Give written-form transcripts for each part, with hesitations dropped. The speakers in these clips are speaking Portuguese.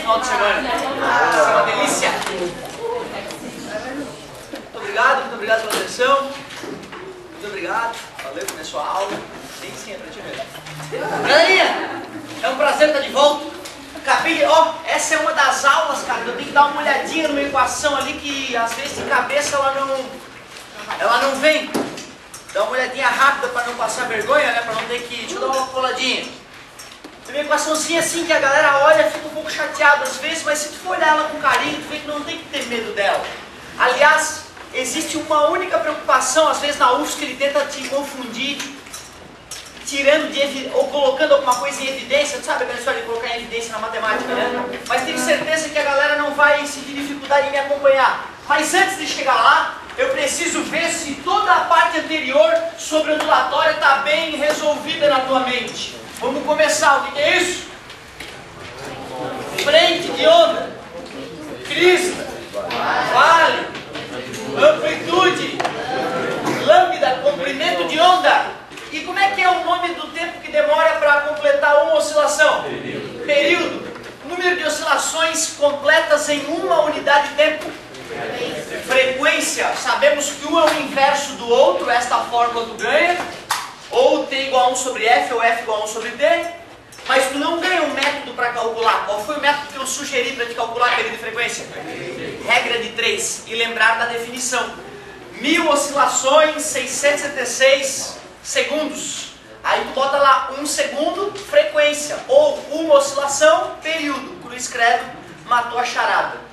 final de semana. Isso é uma delícia. Muito obrigado pela atenção. Muito obrigado. Valeu, começou a aula. Tem sim, é pra ti mesmo. Galerinha, é um prazer estar de volta. Acabei, ó, essa é uma das aulas, cara, eu tenho que dar uma olhadinha numa equação ali que às vezes de cabeça ela não vem. Dá uma olhadinha rápida para não passar vergonha, né, para não ter que... Deixa eu dar uma coladinha. Tem uma equaçãozinha assim que a galera olha e fica um pouco chateada às vezes, mas se tu for olhar ela com carinho, tu vê que não tem que ter medo dela. Aliás, existe uma única preocupação, às vezes na UFSC ele tenta te confundir, tirando ou colocando alguma coisa em evidência, tu sabe aquela história de colocar em evidência na matemática, né? Mas tenho certeza que a galera não vai sentir dificuldade em me acompanhar. Mas antes de chegar lá, eu preciso ver se toda a parte anterior sobre ondulatória está bem resolvida na tua mente. Vamos começar, o que é isso? Frente de onda, crista, vale, amplitude, lambda, comprimento de onda. E como é que é o nome do tempo que demora para completar uma oscilação? Período. Número de oscilações completas em uma unidade de tempo? Frequência. Sabemos que um é o inverso do outro, esta fórmula tu ganha. Ou T igual a 1 sobre F, ou F igual a 1 sobre T. Mas tu não ganha um método para calcular. Qual foi o método que eu sugeri para te calcular a período de frequência? Regra de 3. E lembrar da definição. 1000 oscilações, 676 segundos. Aí tu bota lá 1 segundo, frequência. Ou uma oscilação, período. Cruz credo, matou a charada.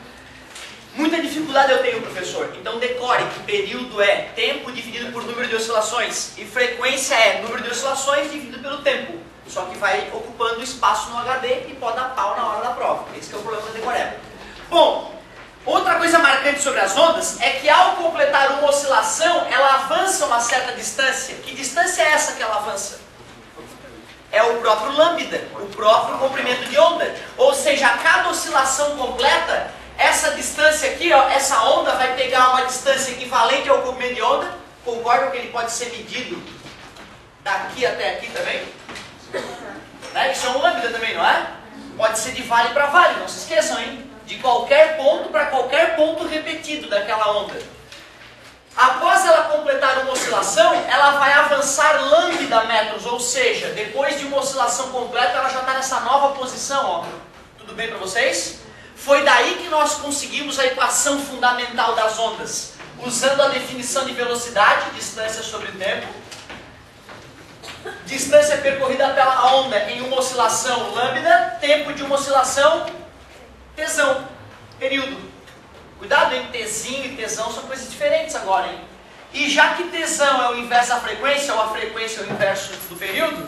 Muita dificuldade eu tenho, professor. Então decore que período é tempo dividido por número de oscilações. E frequência é número de oscilações dividido pelo tempo. Só que vai ocupando espaço no HD e pode dar pau na hora da prova. Esse que é o problema da decoreba. Bom, outra coisa marcante sobre as ondas é que ao completar uma oscilação, ela avança uma certa distância. Que distância é essa que ela avança? É o próprio lambda, o próprio comprimento de onda. Ou seja, a cada oscilação completa, essa distância aqui, ó, essa onda vai pegar uma distância equivalente ao comprimento de onda. Concordam que ele pode ser medido daqui até aqui também? Né? Isso é um lambda também, não é? Pode ser de vale para vale, não se esqueçam, hein? De qualquer ponto para qualquer ponto repetido daquela onda. Após ela completar uma oscilação, ela vai avançar lambda metros, ou seja, depois de uma oscilação completa, ela já está nessa nova posição, ó. Tudo bem para vocês? Foi daí que nós conseguimos a equação fundamental das ondas, usando a definição de velocidade, distância sobre tempo, distância percorrida pela onda em uma oscilação lambda, tempo de uma oscilação tesão, período. Cuidado, hein? Tzinho e tesão são coisas diferentes agora, hein? E já que tesão é o inverso da frequência, ou a frequência é o inverso do período,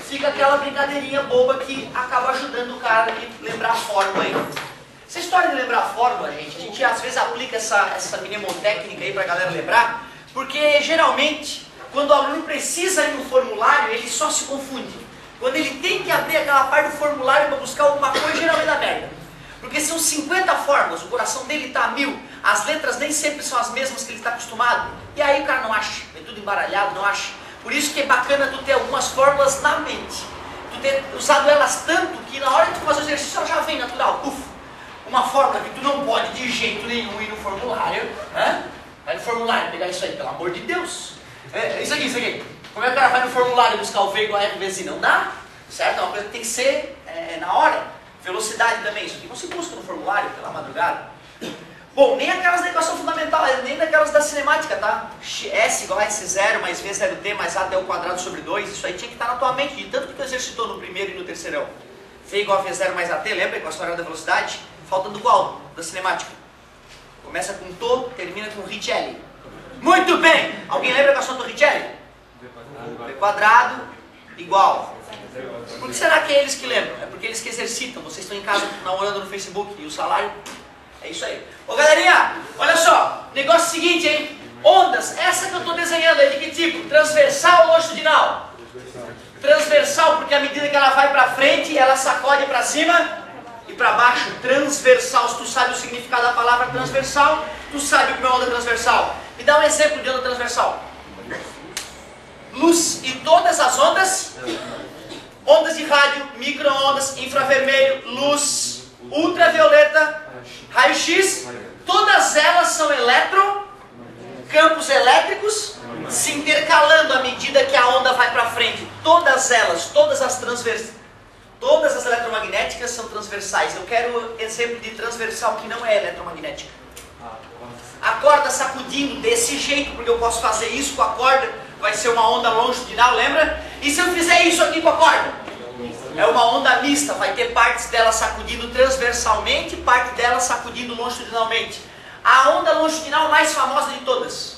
fica aquela brincadeirinha boba que acaba ajudando o cara a lembrar a fórmula aí. Essa história de lembrar a fórmula, gente, a gente às vezes aplica essa mnemotécnica aí pra galera lembrar, porque geralmente, quando o aluno precisa ir no formulário, ele só se confunde. Quando ele tem que abrir aquela parte do formulário para buscar alguma coisa, geralmente dá merda. Porque são 50 fórmulas, o coração dele está a 1000, as letras nem sempre são as mesmas que ele está acostumado, e aí o cara não acha, é tudo embaralhado, não acha. Por isso que é bacana tu ter algumas fórmulas na mente, tu ter usado elas tanto que na hora de tu fazer o exercício ela já vem natural, puf. Uma fórmula que tu não pode de jeito nenhum ir no formulário, né? Vai no formulário pegar isso aí, pelo amor de Deus. Isso aqui. Como é que o cara vai no formulário buscar o V igual a F vezes I? Não dá, certo? É uma coisa que tem que ser na hora. Velocidade também, isso aqui não se busca no formulário pela madrugada. Bom, nem aquelas da equação fundamental, nem daquelas da cinemática, tá? S igual a S0 mais V0T mais A até o quadrado sobre 2, isso aí tinha que estar na tua mente, de tanto que tu exercitou no primeiro e no terceirão. V igual a V0 mais AT, lembra a equação da velocidade? Faltando qual? Da cinemática. Começa com TO, termina com Richelli. Muito bem! Alguém lembra a equação do Richelli? V quadrado igual. Por que será que é eles que lembram? É porque eles que exercitam. Vocês estão em casa namorando no Facebook e o salário? É isso aí. Ô galerinha, olha só. Negócio seguinte, hein? Ondas. Essa que eu estou desenhando aí, de que tipo? Transversal ou longitudinal? Transversal, porque à medida que ela vai para frente, ela sacode para cima e para baixo. Transversal. Se tu sabe o significado da palavra transversal, tu sabe o que é onda transversal. Me dá um exemplo de onda transversal. Luz e todas as ondas. Ondas de rádio, micro-ondas, infravermelho, luz, ultravioleta, raio-x, todas elas são campos elétricos se intercalando à medida que a onda vai para frente. Todas elas, todas as eletromagnéticas são transversais. Eu quero exemplo de transversal que não é eletromagnética. A corda sacudindo desse jeito, porque eu posso fazer isso com a corda, vai ser uma onda longitudinal, lembra? E se eu fizer isso aqui com a corda? É uma onda mista, vai ter partes dela sacudindo transversalmente e parte dela sacudindo longitudinalmente. A onda longitudinal mais famosa de todas.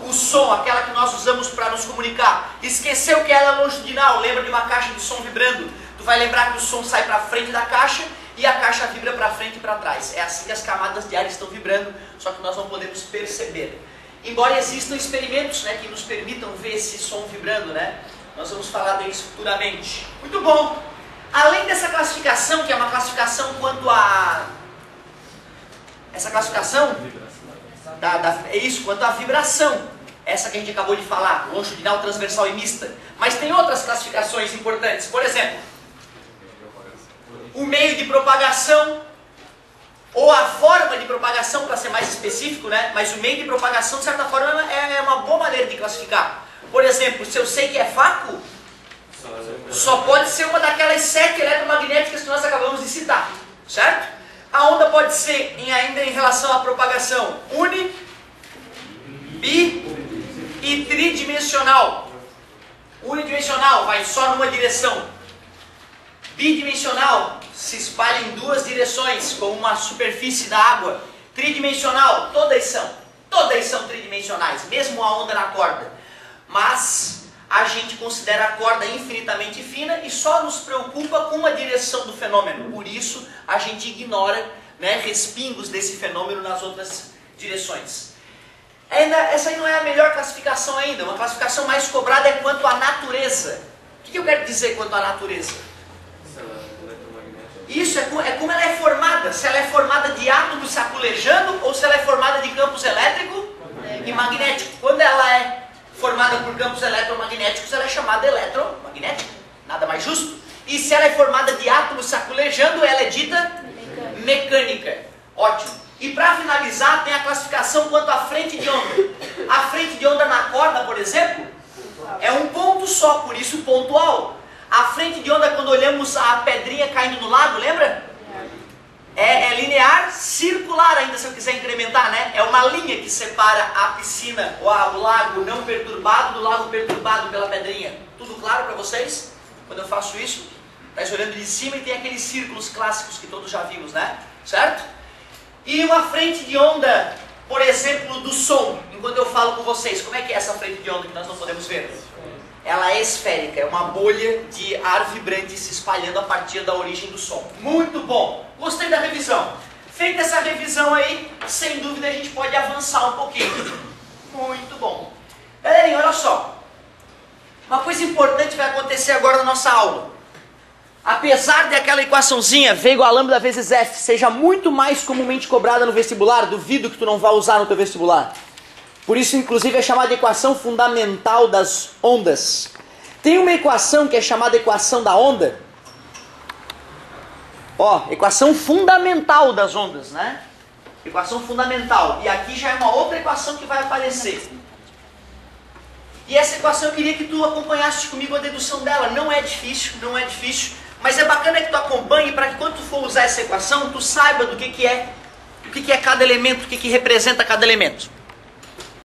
O som, aquela que nós usamos para nos comunicar. Esqueceu que ela é longitudinal, lembra de uma caixa de som vibrando? Tu vai lembrar que o som sai para frente da caixa e a caixa vibra para frente e para trás. É assim que as camadas de ar estão vibrando, só que nós não podemos perceber. Embora existam experimentos, né, que nos permitam ver esse som vibrando, né? Nós vamos falar deles futuramente. Muito bom! Além dessa classificação, que é uma classificação quanto a... Essa classificação... é isso, quanto à vibração. Essa que a gente acabou de falar, longitudinal, transversal e mista. Mas tem outras classificações importantes. Por exemplo, o meio de propagação, ou a forma de propagação, para ser mais específico, né? Mas o meio de propagação, de certa forma, é uma boa maneira de classificar. Por exemplo, se eu sei que é vácuo, só pode ser uma daquelas 7 eletromagnéticas que nós acabamos de citar, certo? A onda pode ser, ainda em relação à propagação, bi e tridimensional. Unidimensional, vai só numa direção. Bidimensional, se espalha em 2 direções, como uma superfície da água. Tridimensional, todas são tridimensionais, mesmo a onda na corda. Mas a gente considera a corda infinitamente fina e só nos preocupa com uma direção do fenômeno. Por isso, a gente ignora, né, respingos desse fenômeno nas outras direções. Essa aí não é a melhor classificação ainda. Uma classificação mais cobrada é quanto à natureza. O que eu quero dizer quanto à natureza? Isso é como ela é formada. Se ela é formada de átomos saculejando ou se ela é formada de campos elétrico e magnético. Quando ela é formada por campos eletromagnéticos, ela é chamada eletromagnética. Nada mais justo. E se ela é formada de átomos saculejando, ela é dita mecânica. Ótimo. E para finalizar, tem a classificação quanto à frente de onda. A frente de onda na corda, por exemplo, é um ponto só, por isso pontual. A frente de onda, quando olhamos a pedrinha caindo no lago, lembra? É linear, circular ainda, se eu quiser incrementar, né? É uma linha que separa a piscina, ou o lago não perturbado, do lago perturbado pela pedrinha. Tudo claro para vocês? Quando eu faço isso, está olhando de cima e tem aqueles círculos clássicos que todos já vimos, né? Certo? E uma frente de onda, por exemplo, do som. Enquanto eu falo com vocês, como é que é essa frente de onda que nós não podemos ver? Ela é esférica, é uma bolha de ar vibrante se espalhando a partir da origem do som. Muito bom! Gostei da revisão. Feita essa revisão aí, sem dúvida a gente pode avançar um pouquinho. Muito bom. Galerinha, olha só. Uma coisa importante vai acontecer agora na nossa aula. Apesar de aquela equaçãozinha, V igual a lambda vezes F, seja muito mais comumente cobrada no vestibular, duvido que tu não vá usar no teu vestibular. Por isso, inclusive, é chamada de equação fundamental das ondas. Tem uma equação que é chamada equação da onda. Ó, equação fundamental das ondas, né? Equação fundamental. E aqui já é uma outra equação que vai aparecer. E essa equação eu queria que tu acompanhasse comigo a dedução dela. Não é difícil, não é difícil. Mas é bacana que tu acompanhe para que quando tu for usar essa equação, tu saiba do que é cada elemento, o que representa cada elemento.